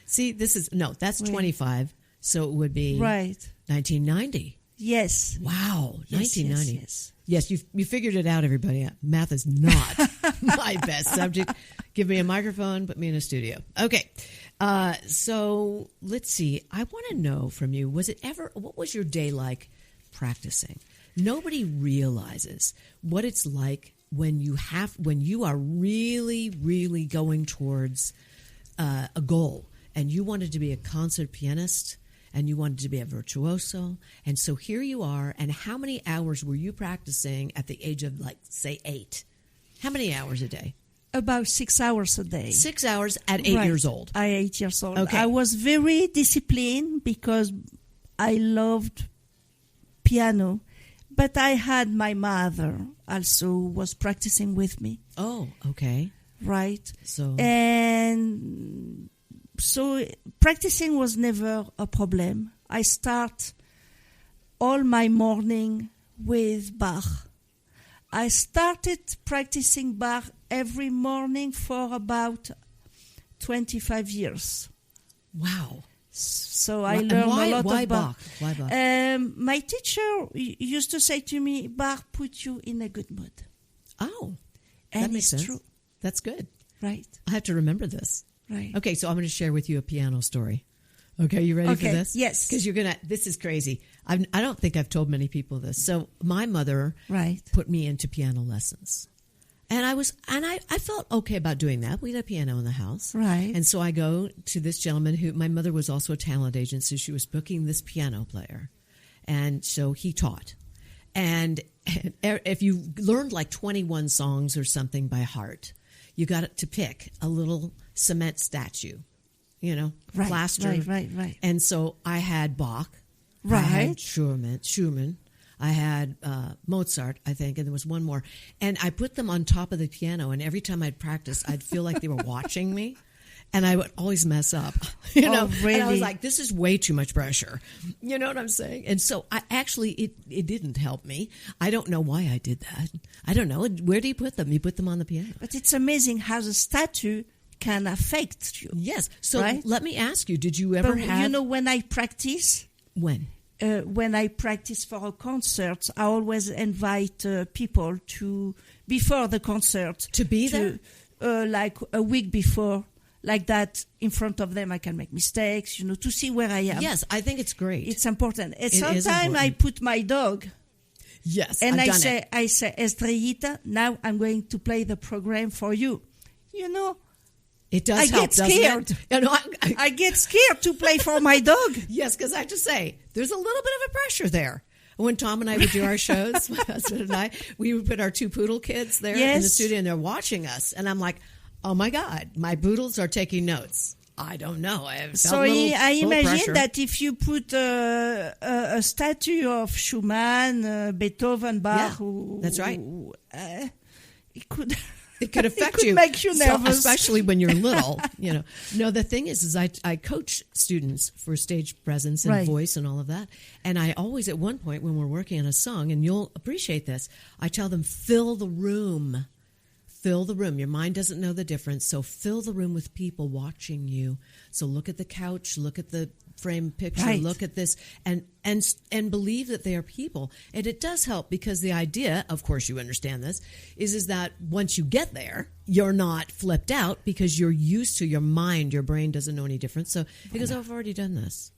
S5: See, that's 25, so it would be 1990.
S6: Yes.
S5: Wow, 1990.
S6: Yes,
S5: you figured it out, everybody. Math is not my best subject. Give me a microphone, put me in a studio. Okay, so let's see. I want to know from you, what was your day like practicing? Nobody realizes what it's like when you are really, really going towards a goal, and you wanted to be a concert pianist. and you wanted to be a virtuoso. And so here you are. And how many hours were you practicing at the age of, like, say, 8? How many hours a day?
S6: About 6 hours a day.
S5: 6 hours at 8 years old.
S6: At 8 years old.
S5: Okay.
S6: I was very disciplined because I loved piano, but I had my mother also was practicing with me.
S5: Oh, okay.
S6: Right.
S5: So
S6: practicing was never a problem. I start all my morning with Bach. I started practicing Bach every morning for about 25 years.
S5: Wow.
S6: So I learned a lot of Bach.
S5: Why Bach?
S6: My teacher used to say to me, Bach put you in a good mood.
S5: Oh,
S6: and
S5: that makes sense.
S6: True.
S5: That's good.
S6: Right.
S5: I have to remember this.
S6: Right.
S5: Okay, so I'm going to share with you a piano story. Okay, you ready for this?
S6: Yes.
S5: Because this is crazy. I don't think I've told many people this. So my mother put me into piano lessons. And I felt okay about doing that. We had a piano in the house.
S6: Right.
S5: And so I go to this gentleman who, my mother was also a talent agent, so she was booking this piano player. And so he taught. And if you learned like 21 songs or something by heart, you got to pick a little cement statue, plaster.
S6: Right.
S5: And so I had Bach.
S6: Right.
S5: I had Schumann. I had Mozart, I think, and there was one more. And I put them on top of the piano, and every time I'd practice, I'd feel like they were watching me, and I would always mess up.
S6: Really?
S5: And I was like, this is way too much pressure. You know what I'm saying? And so it didn't help me. I don't know why I did that. I don't know. Where do you put them? You put them on the piano.
S6: But it's amazing how the statue can affect you.
S5: Yes. So
S6: right?
S5: Let me ask you, did you ever have...
S6: when I practice...
S5: When
S6: I practice for a concert, I always invite people to, before the concert...
S5: To be there?
S6: Like a week before, like that, in front of them, I can make mistakes, to see where I am.
S5: Yes, I think it's great.
S6: It's important. And
S5: is
S6: sometimes
S5: important.
S6: I put my dog...
S5: Yes,
S6: and
S5: I've
S6: I
S5: done
S6: say,
S5: it.
S6: Estrellita, now I'm going to play the program for you.
S5: It does
S6: I
S5: help,
S6: get scared. I get scared to play for my dog.
S5: Yes, because I have to say, there's a little bit of a pressure there. When Tom and I would do our shows, my husband and I, we would put our 2 poodle kids there in the studio, and they're watching us. And I'm like, oh, my God, my poodles are taking notes. I don't know. I
S6: imagine
S5: pressure.
S6: that if you put a statue of Schumann, Beethoven, Bach...
S5: Yeah, that's right.
S6: It could...
S5: It could affect
S6: you. Make you nervous.
S5: Especially when you're little, No, the thing is I coach students for stage presence and voice and all of that. And I always, at one point when we're working on a song, and you'll appreciate this, I tell them, fill the room. Fill the room. Your mind doesn't know the difference, so fill the room with people watching you. So look at the couch, look at the frame picture, look at this, and believe that they are people. And it does help because the idea, of course you understand this, is that once you get there, you're not flipped out because you're used to your mind, your brain doesn't know any difference. So because I've already done this.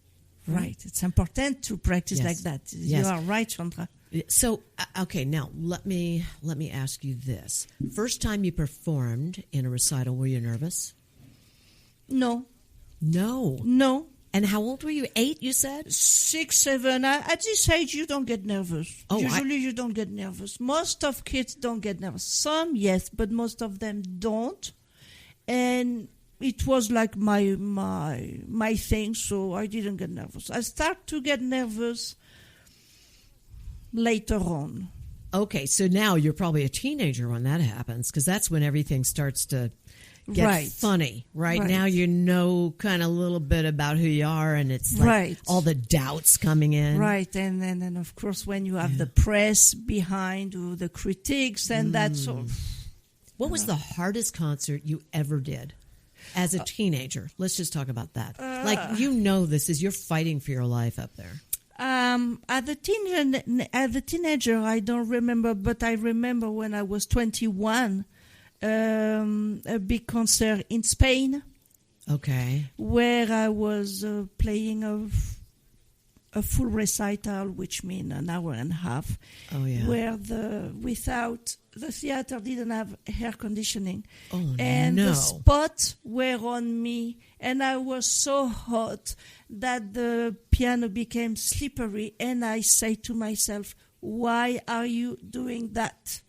S6: Right. It's important to practice like that.
S5: Yes.
S6: You are right, Shondra.
S5: So, okay, now let me ask you this. First time you performed in a recital, were you nervous?
S6: No.
S5: And how old were you? 8, you said?
S6: 6, 7. At this age, you don't get nervous. Usually, you don't get nervous. Most of kids don't get nervous. Some, yes, but most of them don't. And it was like my thing, so I didn't get nervous. I start to get nervous later on.
S5: Okay, so now you're probably a teenager when that happens, because that's when everything starts to get funny. Right now you know kind of a little bit about who you are, and it's like all the doubts coming in.
S6: Right, and then of course when you have the press behind, or the critics, and that's all.
S5: What was the hardest concert you ever did as a teenager? Let's just talk about that. This is, you're fighting for your life up there.
S6: As a teenager, I don't remember, but I remember when I was 21, a big concert in Spain.
S5: Okay.
S6: Where I was playing a full recital, which means an hour and a half, where the theater didn't have air conditioning. And the spots were on me, and I was so hot that the piano became slippery, and I say to myself, why are you doing that?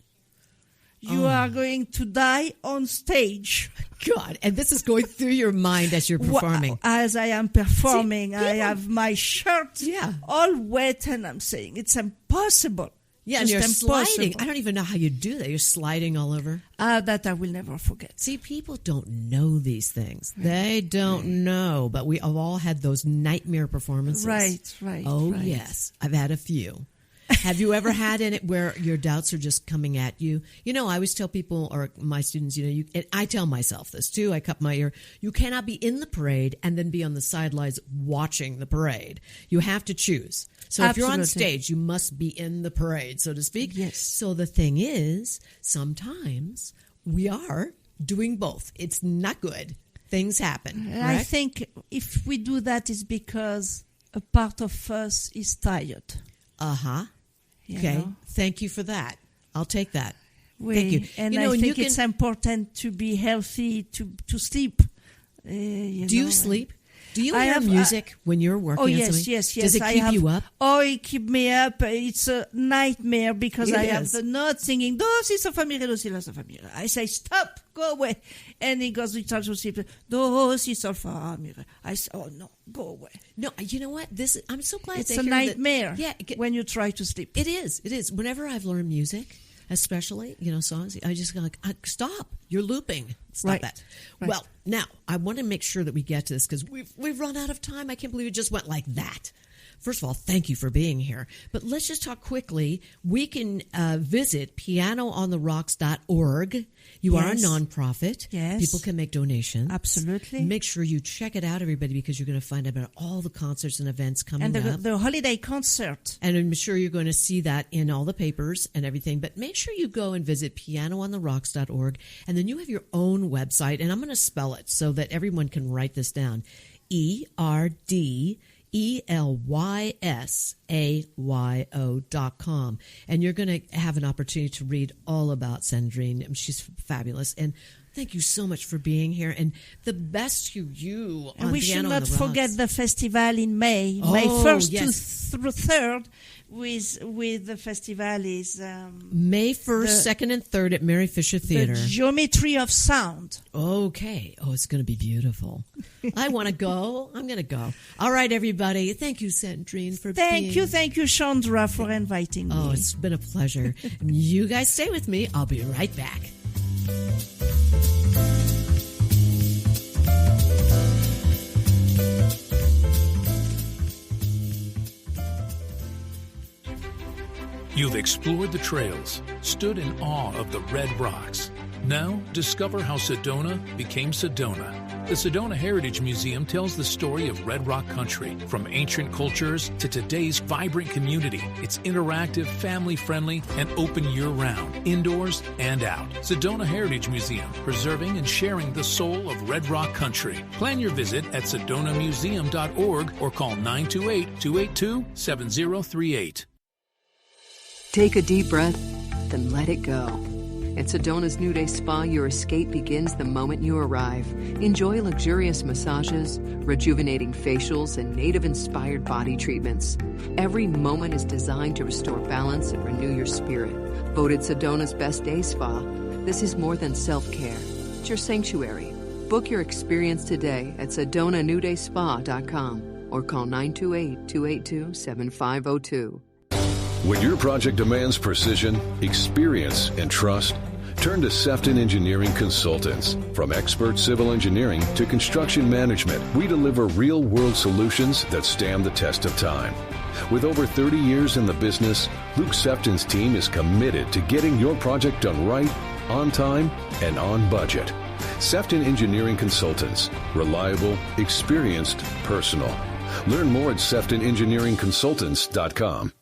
S6: You are going to die on stage.
S5: God, and this is going through your mind as you're performing.
S6: As I am performing, I have my shirt all wet, and I'm saying, it's impossible.
S5: Yeah, and you're sliding. I don't even know how you do that. You're sliding all over.
S6: That I will never forget.
S5: See, people don't know these things. They don't know, but we have all had those nightmare performances.
S6: Right.
S5: Oh, yes. I've had a few. Have you ever had in it where your doubts are just coming at you? You know, I always tell people, or my students, and I tell myself this too, I cut my ear, you cannot be in the parade and then be on the sidelines watching the parade. You have to choose. So if you're on stage, you must be in the parade, so to speak.
S6: Yes.
S5: So the thing is, sometimes we are doing both. It's not good. Things happen. Correct?
S6: I think if we do that, it's because a part of us is tired.
S5: Okay. Thank you for that. I'll take that. Thank you.
S6: And I think it's important to be healthy, to sleep.
S5: Do you sleep? Do you hear music when you're working on something?
S6: Yes.
S5: Does it keep you up?
S6: Oh, it keeps me up. It's a nightmare because I have the note singing, do, si, sol, fa, mi, re, do, si, la, sol, fa, mi, re. I say, stop, go away. And he goes, he starts to sleep, do, si, sol, fa, mi, re. I say, oh, no, go away.
S5: No, you know what? I'm so glad
S6: it's a nightmare when you try to sleep.
S5: It is. Whenever I've learned music, especially, songs, I just go like, stop, you're looping. Stop that. Right. Well, now, I want to make sure that we get to this because we've run out of time. I can't believe it just went like that. First of all, thank you for being here. But let's just talk quickly. We can visit pianoontherocks.org. You are a nonprofit.
S6: Yes.
S5: People can make donations.
S6: Absolutely.
S5: Make sure you check it out, everybody, because you're going to find out about all the concerts and events coming up.
S6: And the holiday concert.
S5: And I'm sure you're going to see that in all the papers and everything. But make sure you go and visit pianoontherocks.org. And then you have your own website. And I'm going to spell it so that everyone can write this down. ERDELYSAYO.com. And you're going to have an opportunity to read all about Sandrine. She's fabulous. And thank you so much for being here. And the best to you on
S6: And we
S5: Piano
S6: should not forget the festival in May. May 1st to 3rd with the festival is...
S5: May 1st, 2nd, and 3rd at Mary Fisher Theater.
S6: The Geometry of Sound.
S5: Okay. Oh, it's going to be beautiful. I want to go. I'm going to go. All right, everybody. Thank you, Sandrine, for being...
S6: Thank you, Shondra, for inviting me.
S5: Oh, it's been a pleasure. You guys stay with me. I'll be right back.
S7: You've explored the trails, stood in awe of the red rocks. Now, discover how Sedona became Sedona. The Sedona Heritage Museum tells the story of Red Rock country, from ancient cultures to today's vibrant community. It's interactive, family-friendly, and open year-round, indoors and out. Sedona Heritage Museum, preserving and sharing the soul of Red Rock country. Plan your visit at sedonamuseum.org or call 928-282-7038.
S8: Take a deep breath, then let it go. At Sedona's New Day Spa, your escape begins the moment you arrive. Enjoy luxurious massages, rejuvenating facials, and native-inspired body treatments. Every moment is designed to restore balance and renew your spirit. Voted Sedona's Best Day Spa, this is more than self-care. It's your sanctuary. Book your experience today at SedonaNewDaySpa.com or call 928-282-7502.
S4: When your project demands precision, experience, and trust, turn to Sefton Engineering Consultants. From expert civil engineering to construction management, we deliver real-world solutions that stand the test of time. With over 30 years in the business, Luke Sefton's team is committed to getting your project done right, on time, and on budget. Sefton Engineering Consultants. Reliable, experienced, personal. Learn more at SeftonEngineeringConsultants.com.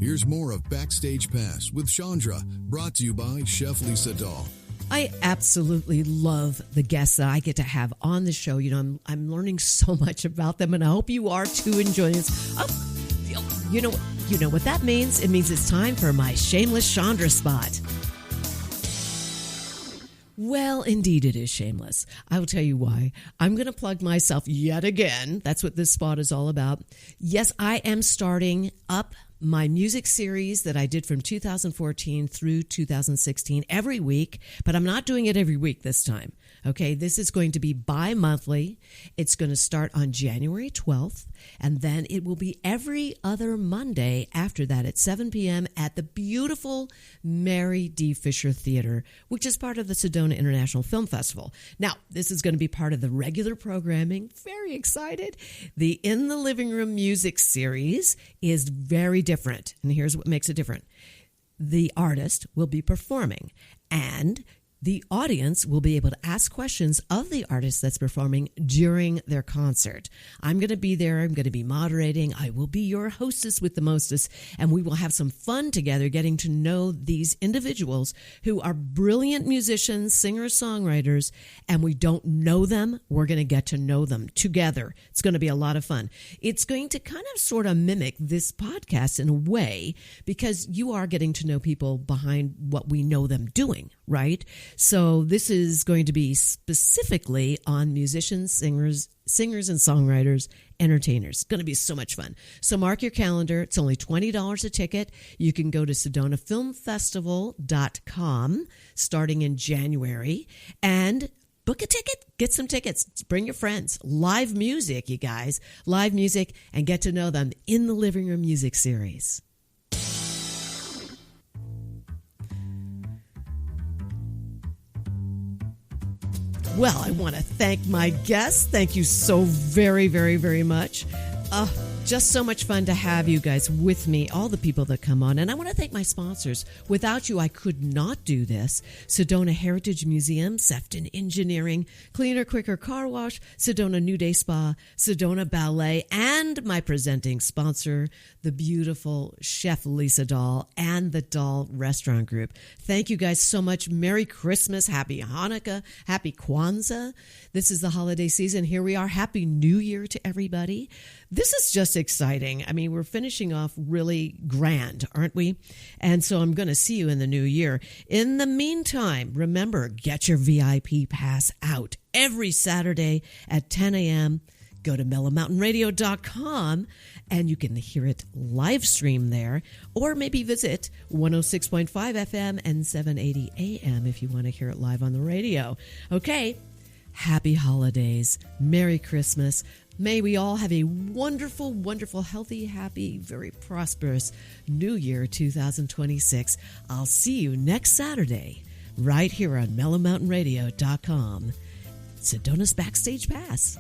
S4: Here's more of Backstage Pass with Shondra, brought to you by Chef Lisa Dahl.
S5: I absolutely love the guests that I get to have on the show. You know, I'm learning so much about them, and I hope you are too, enjoying this. Oh, you know what that means? It means it's time for my shameless Shondra spot. Well, indeed it is shameless. I will tell you why. I'm going to plug myself yet again. That's what this spot is all about. Yes, I am starting up my music series that I did from 2014 through 2016 every week, but I'm not doing it every week this time. Okay, this is going to be bi-monthly. It's going to start on January 12th, and then it will be every other Monday after that at 7 p.m. at the beautiful Mary D. Fisher Theater, which is part of the Sedona International Film Festival. Now, this is going to be part of the regular programming. Very excited. The In the Living Room music series is very different, and here's what makes it different. The artist will be performing, and the audience will be able to ask questions of the artist that's performing during their concert. I'm going to be there. I'm going to be moderating. I will be your hostess with the mostest, and we will have some fun together getting to know these individuals who are brilliant musicians, singers, songwriters, and we don't know them. We're going to get to know them together. It's going to be a lot of fun. It's going to kind of sort of mimic this podcast in a way because you are getting to know people behind what we know them doing, right? So this is going to be specifically on musicians, singers and songwriters, entertainers. It's going to be so much fun. So mark your calendar. It's only $20 a ticket. You can go to SedonaFilmFestival.com starting in January and book a ticket. Get some tickets. Bring your friends. Live music, you guys. Live music, and get to know them in the Living Room Music Series. Well, I want to thank my guests. Thank you so very, very, very much. Just so much fun to have you guys with me, all the people that come on. And I want to thank my sponsors. Without you, I could not do this. Sedona Heritage Museum, Sefton Engineering, Cleaner Quicker Car Wash, Sedona New Day Spa, Sedona Ballet, and my presenting sponsor, the beautiful Chef Lisa Dahl and the Dahl Restaurant Group. Thank you guys so much. Merry Christmas, Happy Hanukkah, Happy Kwanzaa. This is the holiday season. Here we are. Happy New Year to everybody. This is just exciting. I mean, we're finishing off really grand, aren't we? And so I'm going to see you in the new year. In the meantime, remember, get your VIP pass out every Saturday at 10 a.m. Go to mellowmountainradio.com and you can hear it live stream there, or maybe visit 106.5 FM and 780 AM if you want to hear it live on the radio. Okay, happy holidays. Merry Christmas. May we all have a wonderful, wonderful, healthy, happy, very prosperous New Year 2026. I'll see you next Saturday right here on mellowmountainradio.com. Sedona's Backstage Pass.